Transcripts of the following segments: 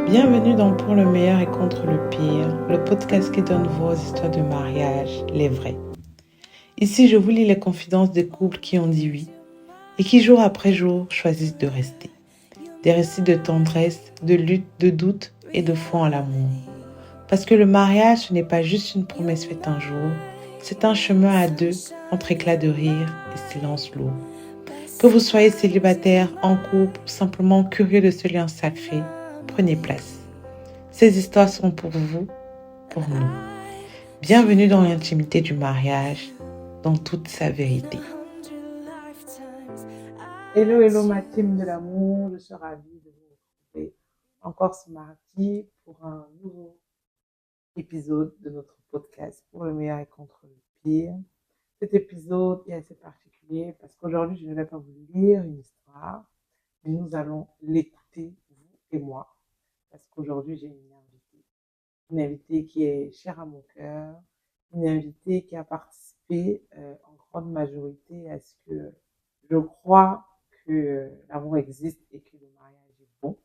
Bienvenue dans Pour le meilleur et contre le pire, le podcast qui donne voix aux histoires de mariage, les vraies. Ici, je vous lis les confidences des couples qui ont dit oui et qui, jour après jour, choisissent de rester. Des récits de tendresse, de lutte, de doute et de foi en l'amour. Parce que le mariage, ce n'est pas juste une promesse faite un jour, c'est un chemin à deux, entre éclats de rire et silence lourd. Que vous soyez célibataire, en couple ou simplement curieux de ce lien sacré, prenez place. Ces histoires sont pour vous, pour nous. Bienvenue dans l'intimité du mariage, dans toute sa vérité. Hello ma team de l'amour, je suis ravie de vous retrouver encore ce mardi pour un nouveau épisode de notre podcast Pour le meilleur et contre le pire. Cet épisode est assez particulier parce qu'aujourd'hui, je ne vais pas vous lire une histoire, mais nous allons l'écouter, vous et moi, parce qu'aujourd'hui, j'ai une invitée qui est chère à mon cœur, une invitée qui a participé en grande majorité à ce que je crois que l'amour existe et que le mariage est bon.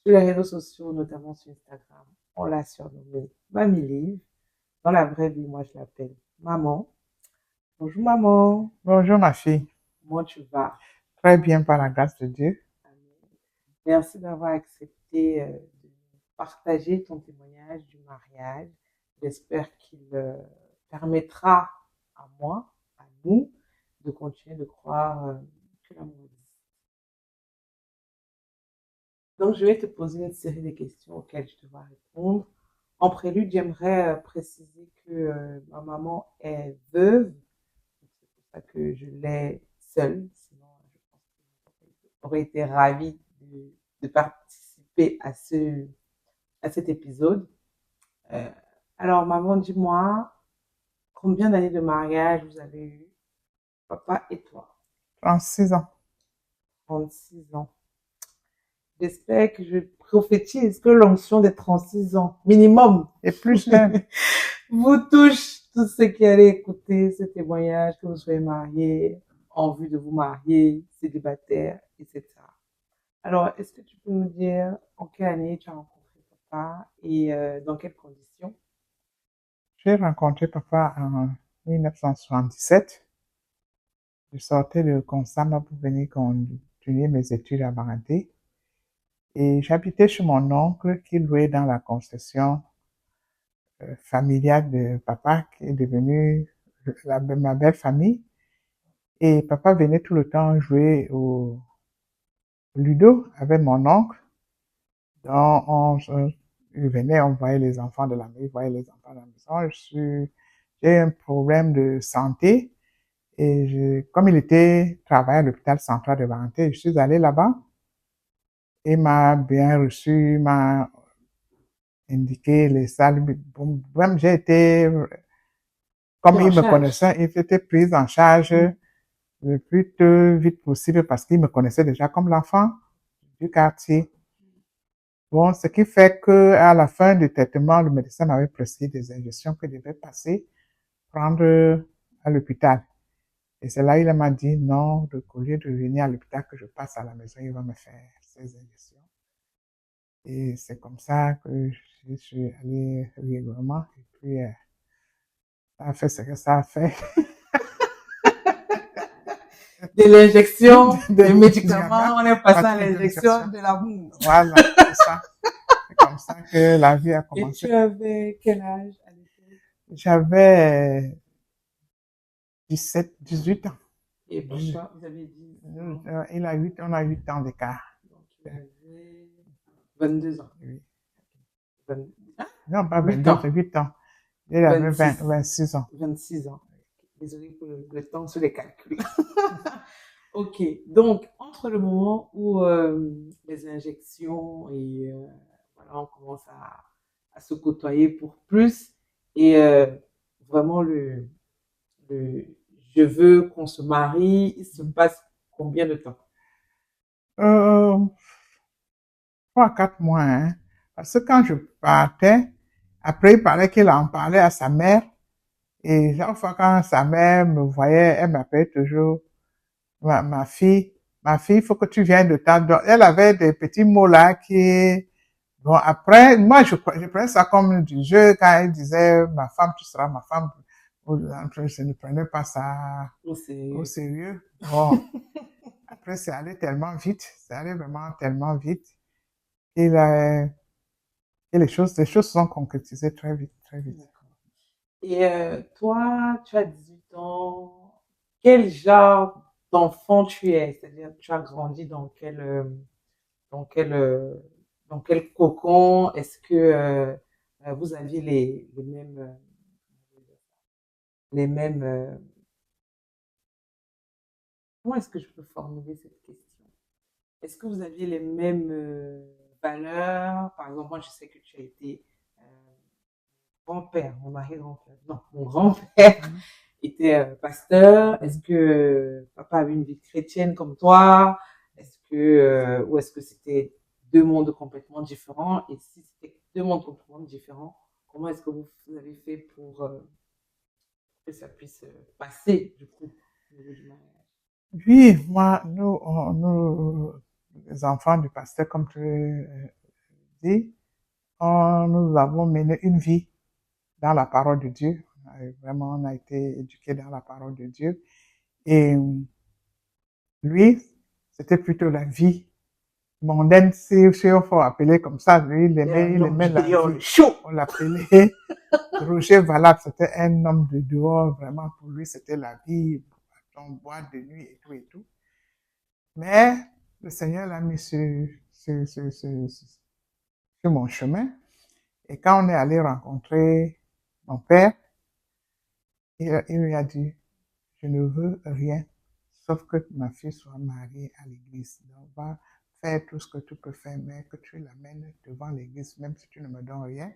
Sur les réseaux sociaux, notamment sur Instagram, on l'a surnommée Mamie Liv. Dans la vraie vie, moi, je l'appelle Maman. Bonjour maman. Bonjour ma fille. Comment tu vas? Très bien par la grâce de Dieu. Merci d'avoir accepté de partager ton témoignage du mariage. J'espère qu'il permettra à moi, à nous, de continuer de croire que l'amour existe. Donc, je vais te poser une série de questions auxquelles je devrais répondre. En prélude, j'aimerais préciser que ma maman est veuve. C'est pour ça que je l'ai seule. Sinon, je pense qu'elle aurait été ravie de participer à cet épisode. Alors, maman, dis-moi, combien d'années de mariage vous avez eu, papa et toi? 36 ans. 36 ans. J'espère que je prophétise que l'onction des 36 ans, minimum, Et plus même. vous touche, tous ceux qui allaient écouter ce témoignage, que vous soyez mariés, en vue de vous marier, célibataire, etc. Alors, est-ce que tu peux nous dire en quelle année tu as rencontré papa et dans quelles conditions? J'ai rencontré papa en 1977. Je sortais de Consama pour venir continuer mes études à Baranté. Et j'habitais chez mon oncle qui louait dans la concession familiale de papa, qui est devenue ma belle famille. Et papa venait tout le temps jouer au Ludo avec mon oncle. Donc, il venait, on voyait les enfants de la maison, il voyait les enfants de la maison. J'ai un problème de santé et comme il était travaillé à l'hôpital central de Varennes, je suis allée là-bas et m'a bien reçu, m'a indiqué les salles. Bon, même j'ai été, comme il me connaissait, il était pris en charge le plus vite possible parce qu'il me connaissait déjà comme l'enfant du quartier. Bon, ce qui fait que à la fin du traitement, le médecin m'avait prescrit des injections que je devais prendre à l'hôpital. Et c'est là il m'a dit non, au lieu de venir à l'hôpital, que je passe à la maison, il va me faire ces injections. Et c'est comme ça que je suis allée régulièrement. Et puis, ça a fait ce que ça a fait. De l'injection, des médicaments, on est passé à l'injection de l'amour. Voilà, c'est ça. C'est comme ça que la vie a commencé. Et tu avais quel âge à l'époque? J'avais 18 ans. Et papa, vous avez dit? On a 8 ans d'écart. Donc, il avait 22 ans. Oui. 20... Ah, non, pas 22, c'est 8 ans. Il avait 26 ans. 26 ans. Désolée pour le temps sur les calculs. Ok, donc entre le moment où les injections et voilà, on commence à se côtoyer pour plus et vraiment le je veux qu'on se marie, il se passe combien de temps? 3 à 4 mois, hein. Parce que quand je partais, après il paraît qu'il en parlait à sa mère. Et chaque fois quand sa mère me voyait, elle m'appelait toujours ma fille, il faut que tu viennes de temps. Donc, elle avait des petits mots là qui Bon, après, moi, je prenais ça comme du jeu quand il disait, ma femme, tu seras ma femme. Je ne prenais pas ça Ou au c'est... sérieux. Bon, après, c'est allé tellement vite, c'est allé vraiment tellement vite. Et, là, et les choses se sont concrétisées très vite, très vite. D'accord. Et toi, tu as 18 ans. Quel genre d'enfant tu es? C'est-à-dire, tu as grandi dans quel, euh, dans quel cocon? Est-ce que vous aviez les mêmes, comment est-ce que je peux formuler cette question? Est-ce que vous aviez les mêmes valeurs? Par exemple, moi, je sais que tu as été euh, grand-père, mon arrière-grand-père, non, mon grand-père Mhm. était pasteur. Est-ce Mhm. que papa avait une vie chrétienne comme toi? Est-ce que ou est-ce que c'était deux mondes complètement différents? Et si c'était deux mondes complètement différents, comment est-ce que vous avez fait pour que ça puisse passer du coup au niveau du mariage? Oui, moi, nous, les enfants du pasteur, comme tu dis, nous avons mené une vie dans la parole de Dieu. Vraiment, on a été éduqués dans la parole de Dieu. Et lui, c'était plutôt la vie mondaine, si on faut appeler comme ça. Lui, C'était un il homme aimait du la dehors, vie. le chaud. On l'appelait Roger Valade. C'était un homme de dehors. Vraiment, pour lui, c'était la vie. On boit de nuit et tout et tout. Mais le Seigneur l'a mis sur mon chemin. Et quand on est allé rencontrer mon père, il lui a dit, je ne veux rien, sauf que ma fille soit mariée à l'église. Donc, va faire tout ce que tu peux faire, mais que tu l'amènes devant l'église, même si tu ne me donnes rien.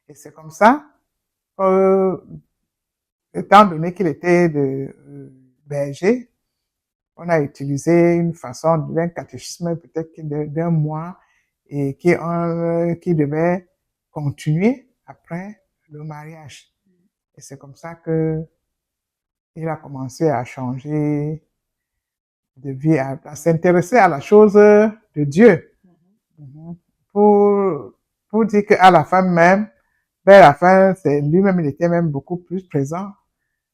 Et c'est comme ça, euh, étant donné qu'il était de berger, on a utilisé une façon d'un catéchisme peut-être d'un mois et qui devait continuer après le mariage. Et c'est comme ça que il a commencé à changer de vie, à s'intéresser à la chose de Dieu. Mhm. Pour, pour dire qu'à la fin même, vers la fin, c'est lui-même, il était même beaucoup plus présent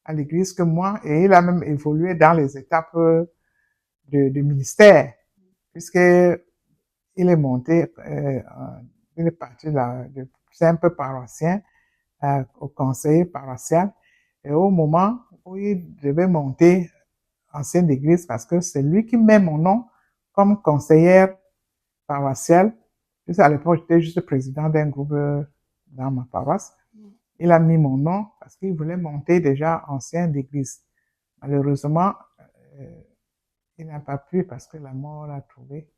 à l'église que moi et il a même évolué dans les étapes de ministère, puisque il est monté, il est parti là, de simple paroissien au conseiller paroissial et au moment où il devait monter ancienne d'église parce que c'est lui qui met mon nom comme conseillère paroissiale. Juste à l'époque, j'étais juste président d'un groupe dans ma paroisse. Il a mis mon nom parce qu'il voulait monter déjà ancien d'église. Malheureusement, euh, il n'a pas pu parce que la mort l'a trouvé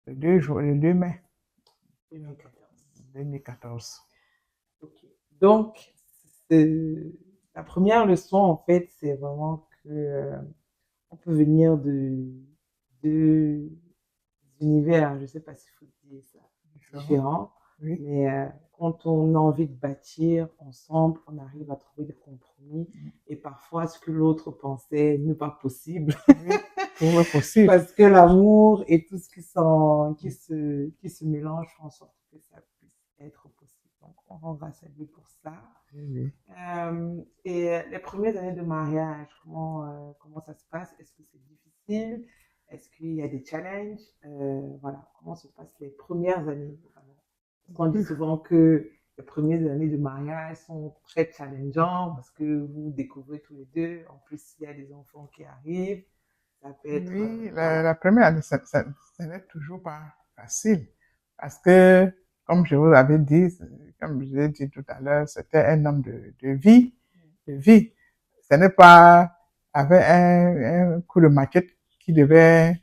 le 2 mai 2014. 2014. Ok. Donc, la première leçon, en fait, c'est vraiment que on peut venir de deux univers, je ne sais pas s'il faut dire ça, Différent. différents, Oui. mais quand on a envie de bâtir ensemble, on arrive à trouver des compromis et parfois ce que l'autre pensait n'est pas possible Oui. Tout est possible. parce que l'amour et tout ce qui se mélange font en sorte que ça puisse être possible. Donc, on rend grâce à Dieu pour ça. Oui, oui. Et les premières années de mariage, comment ça se passe? Est-ce que c'est difficile? Est-ce qu'il y a des challenges? Voilà, comment se passent les premières années? Vraiment. Parce qu'on dit souvent que les premières années de mariage sont très challengeantes parce que vous découvrez tous les deux. En plus, il y a des enfants qui arrivent. Ça peut être, Oui, voilà. la première année, ça n'est toujours pas facile. Parce que, comme je vous l'avais dit, comme je l'ai dit tout à l'heure, c'était un homme de vie, de vie. Ce n'est pas avec un coup de maquette qui devait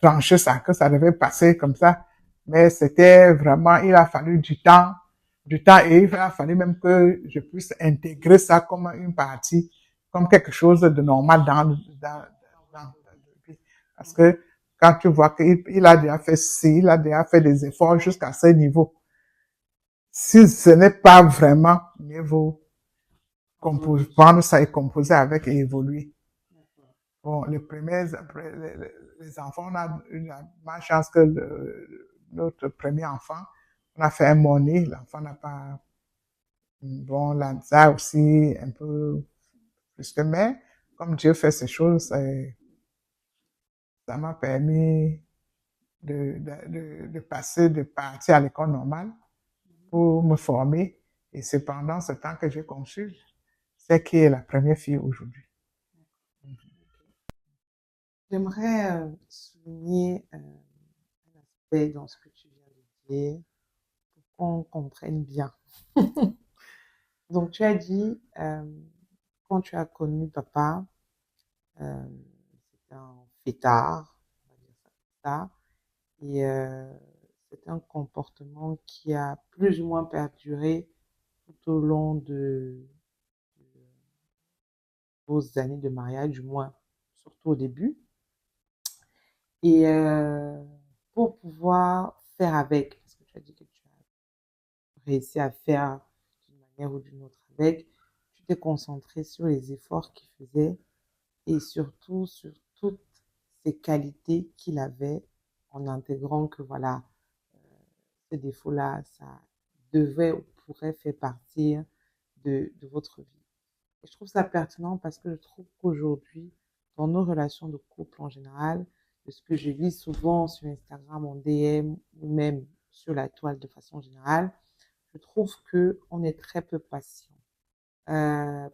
trancher ça, que ça devait passer comme ça. Mais c'était vraiment, il a fallu du temps et il a fallu même que je puisse intégrer ça comme une partie, comme quelque chose de normal dans parce que quand tu vois qu'il a déjà fait ci, il a déjà fait des efforts jusqu'à ce niveau. Si ce n'est pas vraiment, mieux vaut prendre ça et composer avec et évoluer. Bon, les enfants, on a eu la chance que notre premier enfant on a fait un morné, l'enfant n'a pas, bon, là, ça aussi, un peu plus que, mais comme Dieu fait ces choses, ça m'a permis de passer, de partir à l'école normale pour me former. Et c'est pendant ce temps que j'ai conçu, c'est qui est la première fille aujourd'hui. J'aimerais souligner un aspect dans ce que tu viens de dire pour qu'on comprenne bien. Donc, tu as dit, quand tu as connu papa, euh, c'était un fêtard, on va dire ça comme ça, et c'est un comportement qui a plus ou moins perduré tout au long de vos années de mariage, du moins, surtout au début. Et pour pouvoir faire avec, parce que tu as dit que tu as réussi à faire d'une manière ou d'une autre avec, tu t'es concentré sur les efforts qu'il faisait et surtout sur toutes ces qualités qu'il avait en intégrant que voilà, ces défauts-là, ça devait ou pourrait faire partie de votre vie. Et je trouve ça pertinent parce que je trouve qu'aujourd'hui, dans nos relations de couple en général, de ce que je lis souvent sur Instagram en DM ou même sur la toile de façon générale, je trouve que on est très peu patient.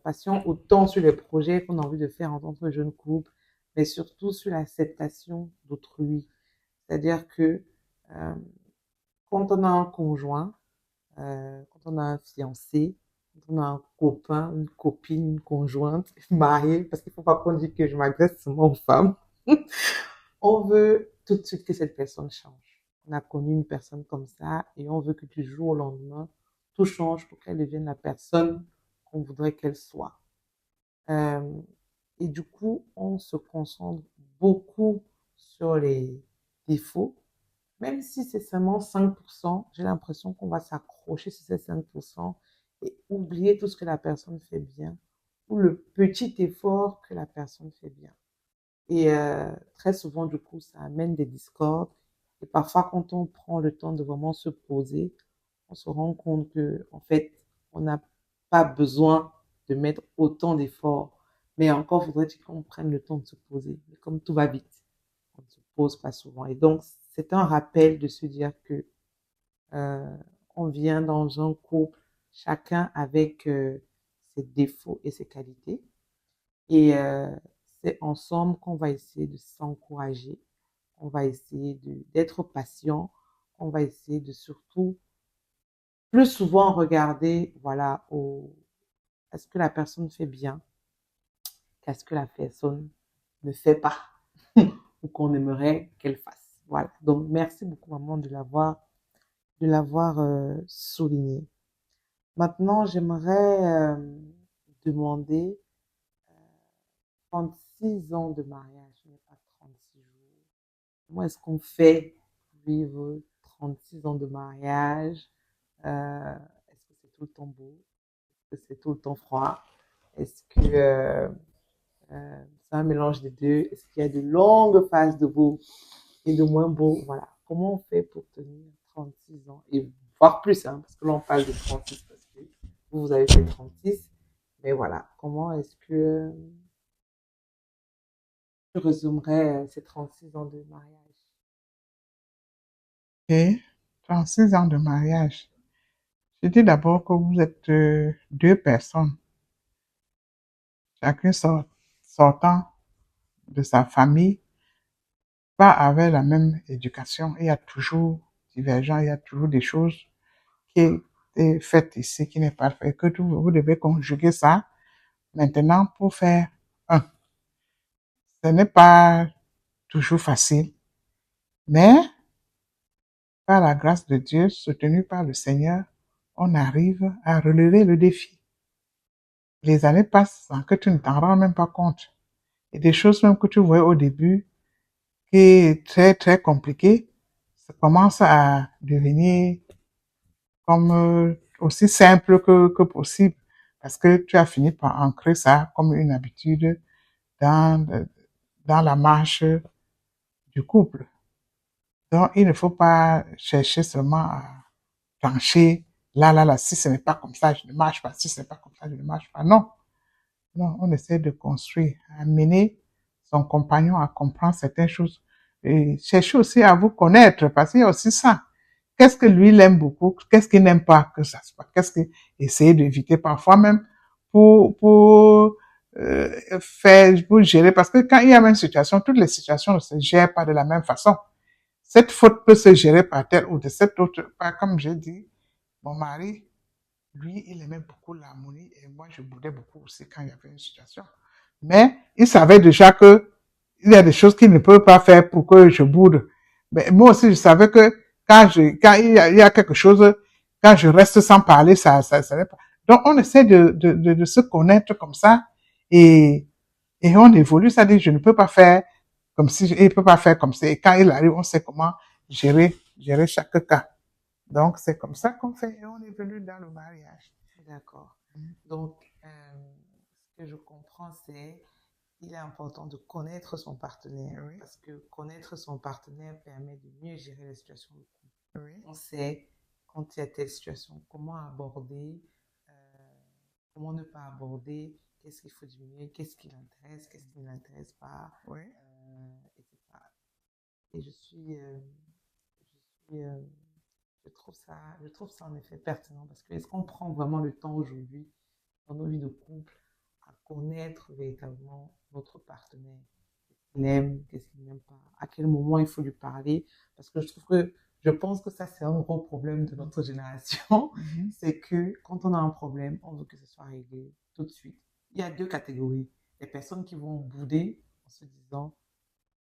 Patient autant sur les projets qu'on a envie de faire en tant que jeune couple, mais surtout sur l'acceptation d'autrui. C'est-à-dire que euh, quand on a un conjoint, quand on a un fiancé, quand on a un copain, une copine, une conjointe, mariée, parce qu'il ne faut pas qu'on dise que je m'adresse seulement aux femmes, on veut tout de suite que cette personne change. On a connu une personne comme ça et on veut que du jour au lendemain, tout change pour qu'elle devienne la personne qu'on voudrait qu'elle soit. Euh, et du coup, on se concentre beaucoup sur les défauts. Même si c'est seulement 5%, j'ai l'impression qu'on va s'accrocher sur ces 5% et oublier tout ce que la personne fait bien ou le petit effort que la personne fait bien. Et très souvent, du coup, ça amène des discordes. Et parfois, quand on prend le temps de vraiment se poser, on se rend compte que, en fait, on n'a pas besoin de mettre autant d'efforts. Mais encore, faudrait-il qu'on prenne le temps de se poser. Mais comme tout va vite, on ne se pose pas souvent. Et donc, c'est un rappel de se dire que euh, on vient dans un couple, chacun avec ses défauts et ses qualités. Et c'est ensemble qu'on va essayer de s'encourager, on va essayer d'être patient, on va essayer de surtout plus souvent regarder, voilà, à ce que la personne fait bien qu'à ce que la personne ne fait pas ou qu'on aimerait qu'elle fasse. Voilà. Donc, merci beaucoup, maman, de l'avoir souligné. Maintenant, j'aimerais demander 36 ans de mariage, ce n'est pas 36 jours. Comment est-ce qu'on fait pour vivre 36 ans de mariage? Est-ce que c'est tout le temps beau? Est-ce que c'est tout le temps froid? Est-ce que c'est un mélange des deux? Est-ce qu'il y a de longues phases de beau et de moins beau? Voilà. Comment on fait pour tenir 36 ans? Et voire plus, hein, parce que là, on parle de 36 parce que vous avez fait 36. Mais voilà, comment est-ce que je résumerais ces 36 ans de mariage? Et 36 ans de mariage. Je dis d'abord que vous êtes deux personnes, chacun sortant de sa famille, pas avec la même éducation. Il y a toujours divergent, il y a toujours des choses qui est faites ici qui n'est pas fait, que vous devez conjuguer ça maintenant pour faire un. Ce n'est pas toujours facile, mais par la grâce de Dieu, soutenu par le Seigneur, on arrive à relever le défi. Les années passent sans que tu ne t'en rends même pas compte. Et des choses même que tu voyais au début, qui est très très compliqué, ça commence à devenir comme aussi simple que possible, parce que tu as fini par ancrer ça comme une habitude dans, dans la marche du couple. Donc, il ne faut pas chercher seulement trancher. Là, si ce n'est pas comme ça, je ne marche pas. Si ce n'est pas comme ça, je ne marche pas. Non, non, on essaie de construire, amener son compagnon à comprendre certaines choses. Et chercher aussi à vous connaître, parce qu'il y a aussi ça. Qu'est-ce que lui, il aime beaucoup? Qu'est-ce qu'il n'aime pas que ça se passe? Qu'est-ce qu'il essaie d'éviter parfois même pour faire, pour gérer? Parce que quand il y a une situation, toutes les situations ne se gèrent pas de la même façon. Cette faute peut se gérer par telle ou de cette autre. Comme j'ai dit, mon mari, lui, il aimait beaucoup l'harmonie et moi, je boudais beaucoup aussi quand il y avait une situation. Mais il savait déjà que il y a des choses qu'il ne peut pas faire pour que je boude. Mais moi aussi, je savais que quand il y a quelque chose, quand je reste sans parler, ça n'est pas. Donc, on essaie de se connaître comme ça et on évolue. Ça dit, je ne peux pas faire comme si, il peut pas faire comme ça. Et quand il arrive, on sait comment gérer chaque cas. Donc, c'est comme ça qu'on fait et on évolue dans le mariage. D'accord. Donc, ce que je comprends, c'est il est important de connaître son partenaire, Oui. parce que connaître son partenaire permet de mieux gérer les situations de couple. Oui. On sait, quand il y a telle situation, comment aborder, comment ne pas aborder, qu'est-ce qu'il faut diminuer, qu'est-ce qui l'intéresse, qu'est-ce qui ne l'intéresse pas, Oui. etc. Et je trouve ça en effet pertinent, parce que est-ce qu'on prend vraiment le temps aujourd'hui, dans nos vies de couple, à connaître véritablement notre partenaire? Qu'est-ce qu'il aime, qu'est-ce qu'il n'aime pas, à quel moment il faut lui parler? Parce que je pense que ça, c'est un gros problème de notre génération. Mhm. C'est que quand on a un problème, on veut que ce soit réglé tout de suite. Il y a deux catégories. Les personnes qui vont bouder en se disant,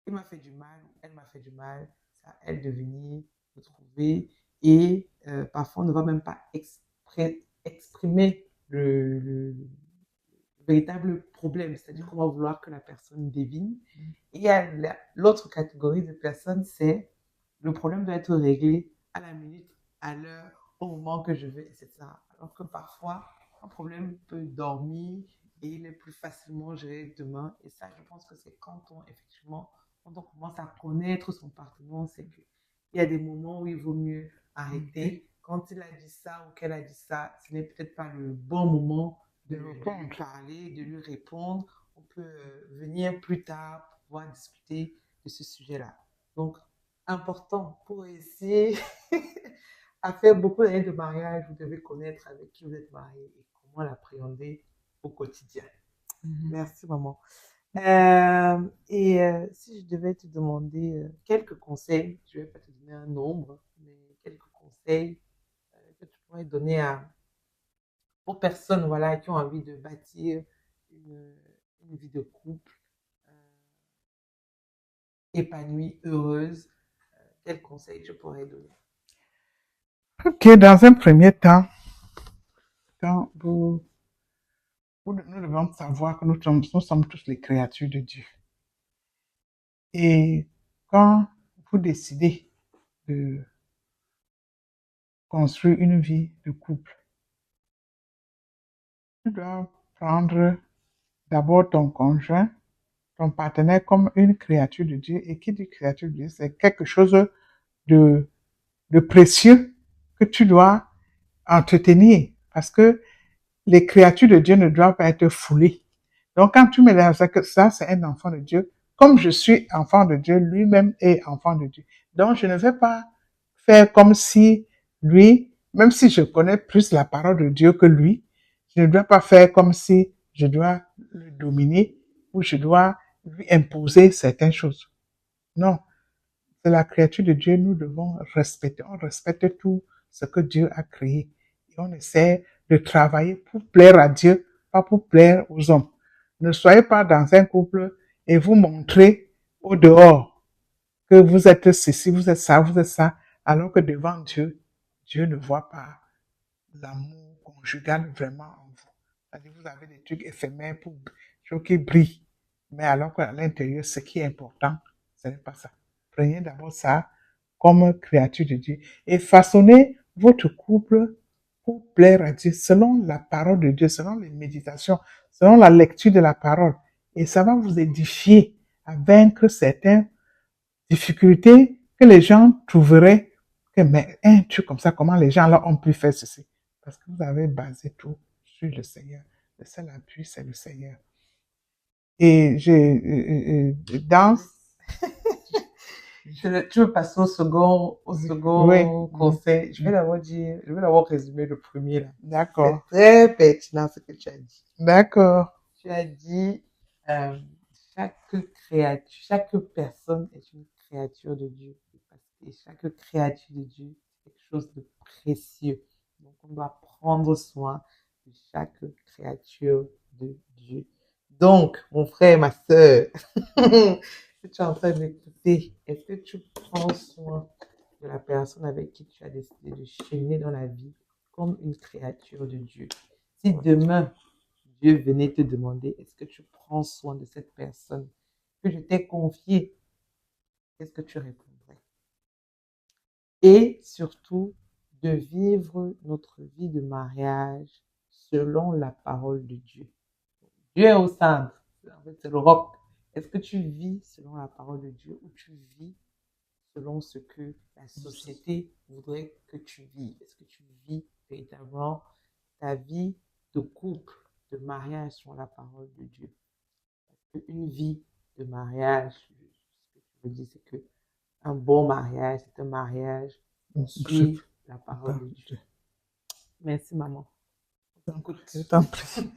il m'a fait du mal, elle m'a fait du mal, c'est à elle de venir me trouver. Et parfois, on ne va même pas exprimer le véritable problème, c'est-à-dire qu'on va vouloir que la personne devine. Et il y a l'autre catégorie de personnes, c'est le problème doit être réglé à la minute, à l'heure, au moment que je veux, etc. Alors que parfois, un problème peut dormir et il est plus facilement géré demain. Et ça, je pense que c'est quand on commence à connaître son partenaire, c'est qu'il y a des moments où il vaut mieux arrêter. Quand il a dit ça ou qu'elle a dit ça, ce n'est peut-être pas le bon moment de lui parler, de lui répondre. On peut venir plus tard pour pouvoir discuter de ce sujet-là. Donc, important pour réussir à faire beaucoup d'années de mariage, vous devez connaître avec qui vous êtes marié et comment l'appréhender au quotidien. Merci, maman. Si je devais te demander quelques conseils, je ne vais pas te donner un nombre, mais quelques conseils que tu pourrais donner aux personnes voilà, qui ont envie de bâtir une vie de couple épanouie, heureuse, quels conseils je pourrais donner? Ok, dans un premier temps, quand nous devons savoir que nous sommes tous les créatures de Dieu. Et quand vous décidez de construire une vie de couple, tu dois prendre d'abord ton conjoint, ton partenaire comme une créature de Dieu. Et qui dit créature de Dieu, c'est quelque chose de précieux que tu dois entretenir. Parce que les créatures de Dieu ne doivent pas être foulées. Donc, quand tu mets ça, c'est un enfant de Dieu. Comme je suis enfant de Dieu, lui-même est enfant de Dieu. Donc, je ne vais pas faire comme si lui, même si je connais plus la parole de Dieu que lui, je ne dois pas faire comme si je dois le dominer ou je dois lui imposer certaines choses. Non. C'est la créature de Dieu, nous devons respecter. On respecte tout ce que Dieu a créé. Et on essaie de travailler pour plaire à Dieu, pas pour plaire aux hommes. Ne soyez pas dans un couple et vous montrez au dehors que vous êtes ceci, vous êtes ça, alors que devant Dieu, Dieu ne voit pas l'amour conjugal vraiment en vous. C'est-à-dire vous avez des trucs éphémères pour choses qui brillent, mais alors qu'à l'intérieur, ce qui est important, ce n'est pas ça. Prenez d'abord ça comme créature de Dieu et façonnez votre couple pour plaire à Dieu selon la parole de Dieu, selon les méditations, selon la lecture de la parole. Et ça va vous édifier à vaincre certaines difficultés que les gens trouveraient Ok, mais un truc comme ça, comment les gens là ont pu faire ceci? Parce que vous avez basé tout sur le Seigneur. Le seul appui, c'est le Seigneur. Et dans, Tu veux passer au oui, second oui, conseil. Je vais d'abord résumer le premier là. C'est d'accord, très pertinent ce que tu as dit. d'accord, Tu as dit, euh, chaque chaque personne est une créature de Dieu. Et chaque créature de Dieu, c'est quelque chose de précieux. Donc, on doit prendre soin de chaque créature de Dieu. Donc, mon frère, ma sœur, si tu es en train d'écouter, est-ce que tu prends soin de la personne avec qui tu as décidé de cheminer dans la vie comme une créature de Dieu? Si demain, Dieu venait te demander, est-ce que tu prends soin de cette personne que je t'ai confiée? Qu'est-ce que tu répondrais? Et surtout, de vivre notre vie de mariage selon la parole de Dieu. Dieu est au centre. En fait, c'est le roc. Est-ce que tu vis selon la parole de Dieu ou tu vis selon ce que la société voudrait que tu vives? Est-ce que tu vis véritablement ta vie de couple, de mariage selon la parole de Dieu? Une vie de mariage, ce que je veux dire, c'est que un bon mariage, c'est un mariage qui suit la parole de Dieu. Merci, maman. je t'en prie.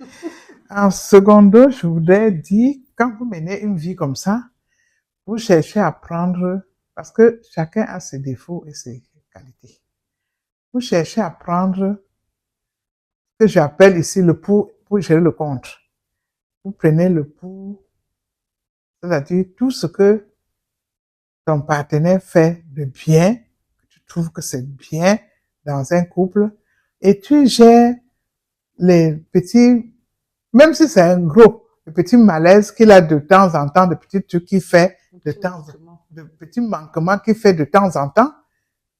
En secondo, je voudrais dire, quand vous menez une vie comme ça, vous cherchez à prendre, parce que chacun a ses défauts et ses qualités. Vous cherchez à prendre ce que j'appelle ici le pour gérer le contre. Vous prenez le pour, c'est-à-dire tout ce que ton partenaire fait de bien, que tu trouves que c'est bien dans un couple, et tu gères les petits, même si c'est un gros, le petit malaise qu'il a de temps en temps, de petits trucs qu'il fait de petits manquements qu'il fait de temps en temps,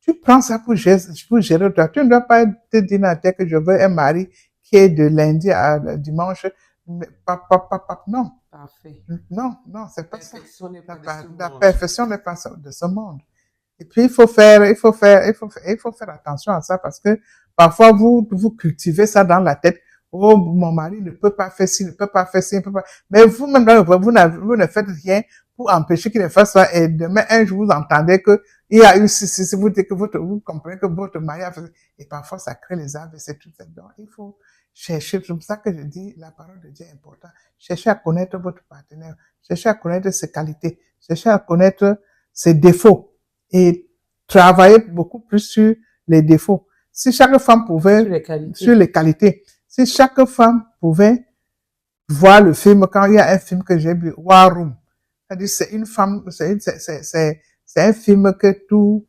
tu prends ça pour gérer toi. Tu ne dois pas te dire à la tête que je veux un mari qui est de lundi à dimanche. Non. Parfait. Non, non, c'est pas ça. La Monde. perfection n'est pas de ce monde. Et puis, il faut faire attention à ça parce que parfois, vous cultivez ça dans la tête. Oh, mon mari ne peut pas faire ci, ne peut pas faire ci, ne peut pas. Mais vous-même, vous ne faites rien pour empêcher qu'il ne fasse ça. Et demain, un jour, vous entendez que il y a eu si vous dites que vous comprenez que votre mari a fait, et parfois, ça crée les arbres et c'est tout ça. Donc, il faut chercher. C'est pour ça que je dis, la parole de Dieu est importante. Cherchez à connaître votre partenaire. Cherchez à connaître ses qualités. Cherchez à connaître ses défauts et travailler beaucoup plus sur les défauts. Si chaque femme pouvait, sur les qualités, si chaque femme pouvait voir le film, quand il y a un film que j'ai vu, War Room, c'est-à-dire c'est une femme, c'est un film que tout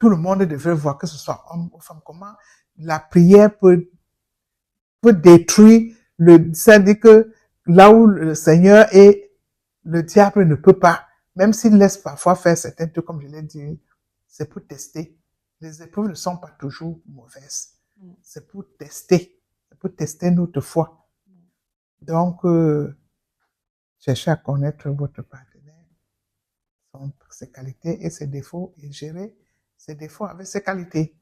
le monde devrait voir, que ce soit homme ou femme, comment la prière peut détruire c'est-à-dire que là où le Seigneur est, le diable ne peut pas. Même s'il laisse parfois faire certains trucs, comme je l'ai dit, c'est pour tester. Les épreuves ne sont pas toujours mauvaises. C'est pour tester. C'est pour tester notre foi. Donc, cherchez à connaître votre partenaire, ses qualités et ses défauts, et gérer ses défauts avec ses qualités.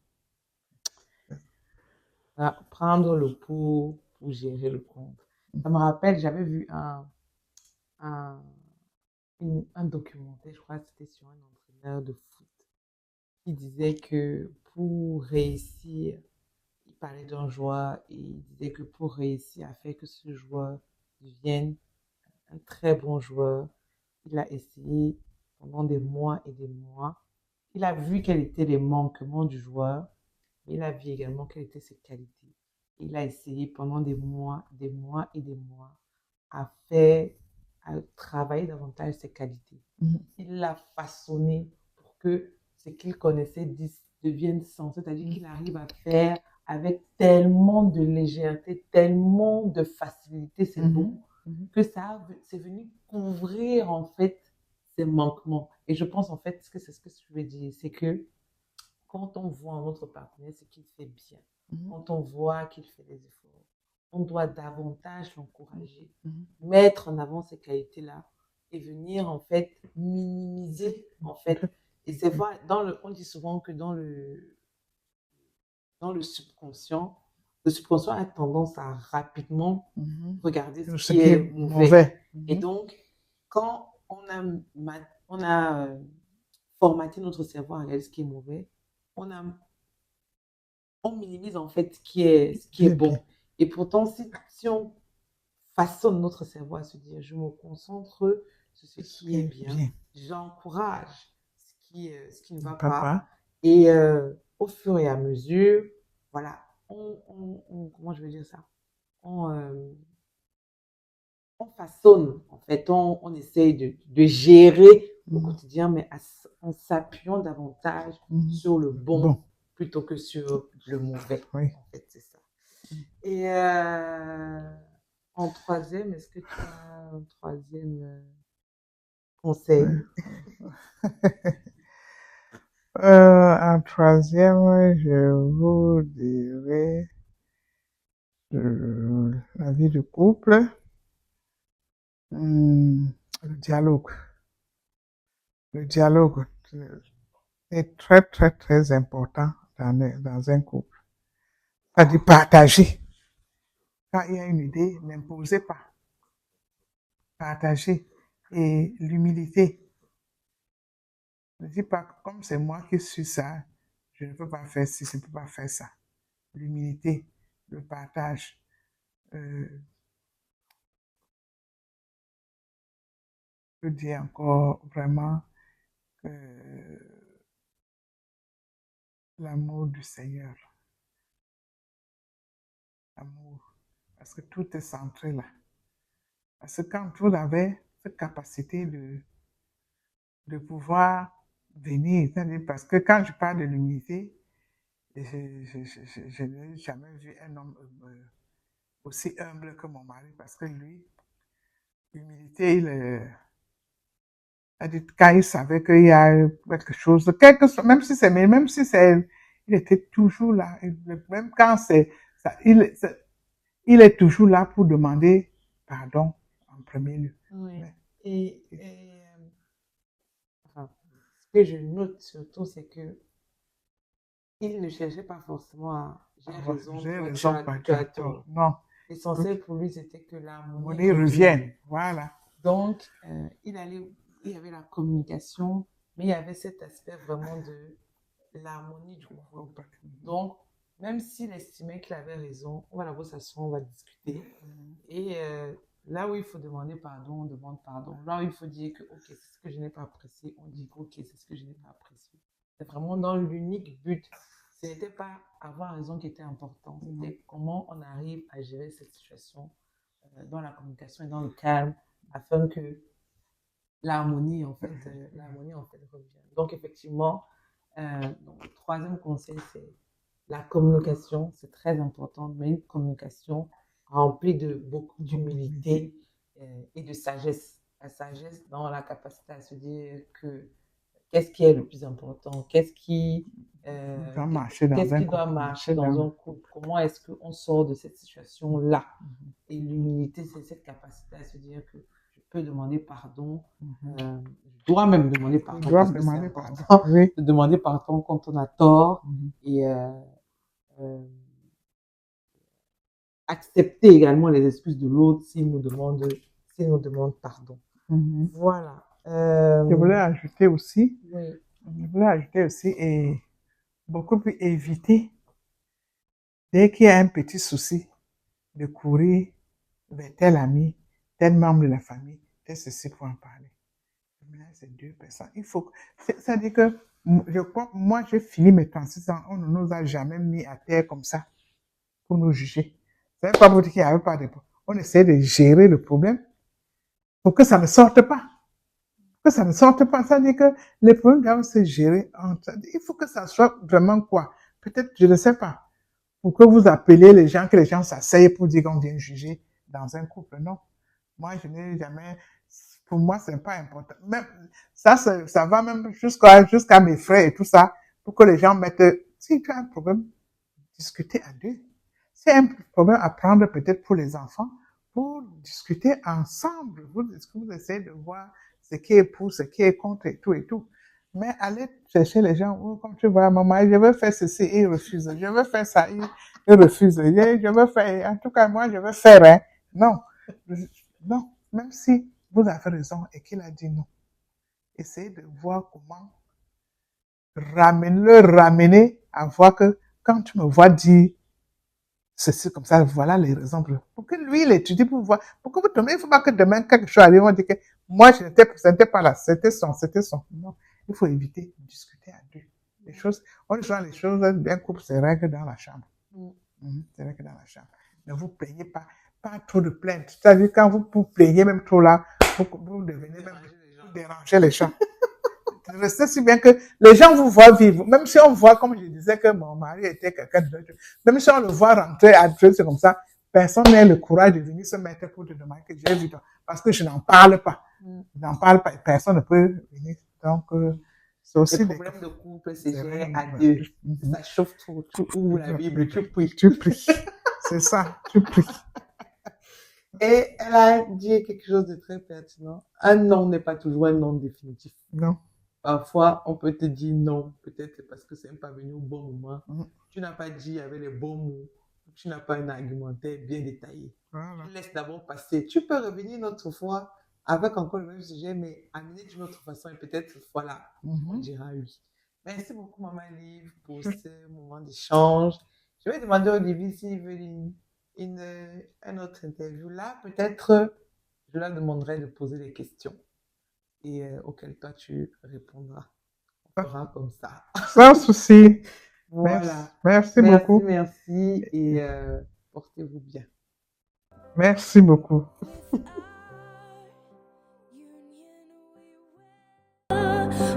Prendre le pour gérer le contre. Ça me rappelle, j'avais vu un documentaire, je crois que c'était sur un entraîneur de foot, qui disait que pour réussir, il parlait d'un joueur et il disait que pour réussir à faire que ce joueur devienne un très bon joueur, il a essayé pendant des mois et des mois. Il a vu quels étaient les manquements du joueur, mais il a vu également quelles étaient ses qualités. Il a essayé pendant des mois et des mois à travailler davantage ses qualités. Il l'a façonné pour que ce qu'il connaissait devienne sens, c'est-à-dire qu'il arrive à faire avec tellement de légèreté, tellement de facilité, c'est bon, que c'est venu couvrir en fait ses manquements. Et je pense en fait que c'est ce que je veux dire, c'est que quand on voit notre partenaire ce qu'il fait bien, quand on voit qu'il fait des efforts, on doit davantage l'encourager, mettre en avant ces qualités-là et venir en fait minimiser en fait Et c'est vrai, on dit souvent que dans le subconscient a tendance à rapidement regarder ce Ce qui qui est est mauvais. mauvais. Et donc, quand on a formaté notre cerveau à regarder ce qui est mauvais, on minimise en fait ce qui est bon. Bien. Et pourtant, si on façonne notre cerveau à se dire, je me concentre sur ce qui est bien, j'encourage ce qui ne va pas. Et au fur et à mesure, voilà, comment je vais dire ça? On façonne, en fait, on essaye de gérer au quotidien, mais en s'appuyant davantage sur le bon plutôt que sur le mauvais. Oui. En fait, c'est ça. Et en troisième, est-ce que tu as un troisième conseil? En troisième, je vous dirais la vie de couple, le dialogue. Le dialogue est très, très, très important dans un couple. C'est-à-dire partager. Quand il y a une idée, n'imposez pas. Partager. Et l'humilité. Ne dis pas, comme c'est moi qui suis ça, je ne peux pas faire ci, je ne peux pas faire ça. L'humilité, le partage. Je peux dire encore vraiment l'amour du Seigneur. L'amour. Parce que tout est centré là. Parce que quand vous avez cette capacité de pouvoir venir, c'est-à-dire parce que quand je parle de l'humilité, je n'ai jamais vu un homme aussi humble que mon mari, parce que lui, l'humilité, quand il savait qu'il y a quelque chose, même si il était toujours là, même quand il est toujours là pour demander pardon en premier lieu. Oui. Enfin, ce que je note surtout, c'est que il ne cherchait pas forcément à j'ai raison, tu as tort. Non. L'essentiel pour lui, c'était que l'harmonie revienne. Voilà. Donc, il y avait la communication, mais il y avait cet aspect vraiment de l'harmonie du couple. Donc, même s'il estimait qu'il avait raison, on va d'abord s'asseoir, on va discuter. Et là où il faut demander pardon, on demande pardon. Là où il faut dire que, ok, c'est ce que je n'ai pas apprécié, on dit que, ok, c'est ce que je n'ai pas apprécié. C'est vraiment dans l'unique but. Ce n'était pas avoir raison qui était important. C'était comment on arrive à gérer cette situation dans la communication et dans le calme afin que l'harmonie en fait revienne. Donc effectivement, donc, le troisième conseil, c'est la communication. C'est très important, mais une communication remplie de beaucoup d'humilité et de sagesse. La sagesse dans la capacité à se dire que qu'est-ce qui est le plus important, qu'est-ce qui doit marcher dans un couple, comment est-ce qu'on sort de cette situation-là. Et l'humilité, c'est cette capacité à se dire que je peux demander pardon, je dois même demander pardon, parce que c'est important de demander pardon quand on a tort et accepter également les excuses de l'autre s'il nous demande pardon. Voilà. Je voulais ajouter aussi, et beaucoup plus éviter, dès qu'il y a un petit souci, de courir vers tel ami, tel membre de la famille, tel ceci pour en parler. Là, c'est deux personnes. Ça dit que, je crois, moi, j'ai fini mes 36 ans, on ne nous a jamais mis à terre comme ça pour nous juger. Ça ne veut pas vous dire qu'il n'y avait pas de problème. On essaie de gérer le problème pour que ça ne sorte pas. Ça veut dire que les problèmes doivent se gérer. Il faut que ça soit vraiment quoi? Peut-être, je ne sais pas. Pour que vous appelez les gens, que les gens s'asseyent pour dire qu'on vient juger dans un couple. Non. Moi, je n'ai jamais, pour moi, c'est pas important. Même, ça va même jusqu'à mes frères et tout ça, pour que les gens mettent, si tu as un problème, discuter à deux. C'est un problème à prendre peut-être pour les enfants, pour discuter ensemble. Vous essayez de voir ce qui est pour, ce qui est contre et tout et tout. Mais aller chercher les gens, oh, comme tu vois, maman, je veux faire ceci, et ils refusent. Je veux faire ça, ils refusent. Je veux faire, en tout cas, moi, je veux faire, hein. Non. Non. Même si vous avez raison et qu'il a dit non, essayez de voir comment le ramener à voir que quand tu me vois dire ceci comme ça, voilà les raisons. Pour que lui, il étudie pour voir. Pour que vous tombez, il ne faut pas que demain, quelque chose arrive, on dit que moi, ce n'était pas là, c'était son. Non, il faut éviter de discuter à deux. Les choses, on dit souvent les choses d'un couple, c'est règle dans la chambre. C'est règle dans la chambre. Ne vous plaignez pas, pas trop de plaintes. C'est-à-dire, quand vous plaignez même trop là, vous devenez même, vous dérangez les gens. Restez si bien que les gens vous voient vivre. Même si on voit, comme je disais, que mon mari était quelqu'un de d'autre, même si on le voit rentrer à Dieu, c'est comme ça, personne n'a le courage de venir se mettre pour te demander que j'ai vu, parce que je n'en parle pas. Je n'en parle pas et personne ne peut venir. Donc, c'est aussi le problème de couple, c'est gérer à deux. Ça chauffe trop. Tu ouvres la Bible, tu pries. Tu pries. C'est ça, tu pries. Et elle a dit quelque chose de très pertinent. Un non n'est pas toujours un non définitif. Non. Parfois, on peut te dire non, peut-être parce que c'est pas venu au bon moment. Tu n'as pas dit avec les bons mots. Tu n'as pas un argumentaire bien détaillé. Voilà. Tu laisses d'abord passer. Tu peux revenir une autre fois avec encore le même sujet, mais amener d'une autre façon et peut-être cette fois-là, on dira oui. Merci beaucoup, Maman Liv, pour ce moment d'échange. Je vais demander à Olivier s'il veut une autre interview. Là, peut-être, je leur demanderai de poser des questions et auxquelles toi, tu répondras. On fera comme ça. Sans souci. Voilà. Merci beaucoup. Merci et portez-vous bien. Merci beaucoup.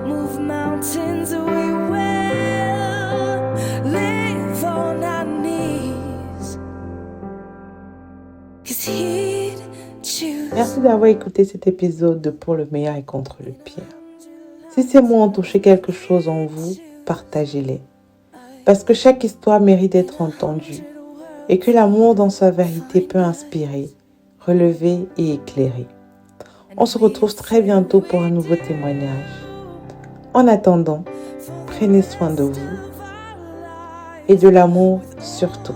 Move mountains, we will live on our knees. 'Cause he'd choose. Merci d'avoir écouté cet épisode de Pour le meilleur et contre le pire. Si ces mots ont touché quelque chose en vous, partagez-les. Parce que chaque histoire mérite d'être entendue et que l'amour dans sa vérité peut inspirer, relever et éclairer. On se retrouve très bientôt pour un nouveau témoignage. En attendant, prenez soin de vous et de l'amour surtout.